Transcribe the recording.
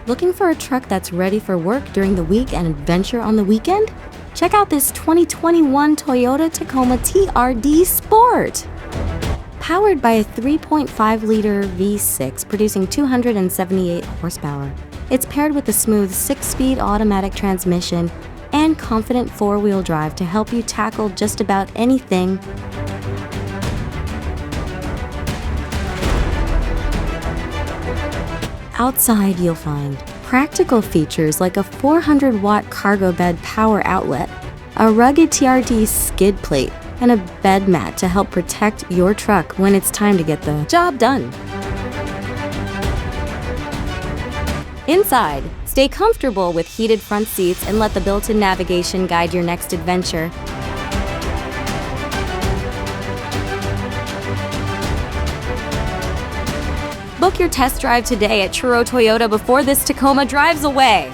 Looking for a truck that's ready for work during the week and adventure on the weekend? Check out this 2021 Toyota Tacoma TRD Sport. Powered by a 3.5-liter V6 producing 278 horsepower, it's paired with a smooth 6-speed automatic transmission and confident 4-wheel drive to help you tackle just about anything. Outside, you'll find practical features like a 400-watt cargo bed power outlet, a rugged TRD skid plate, and a bed mat to help protect your truck when it's time to get the job done. Inside, stay comfortable with heated front seats and let the built-in navigation guide your next adventure. Book your test drive today at Truro Toyota before this Tacoma drives away.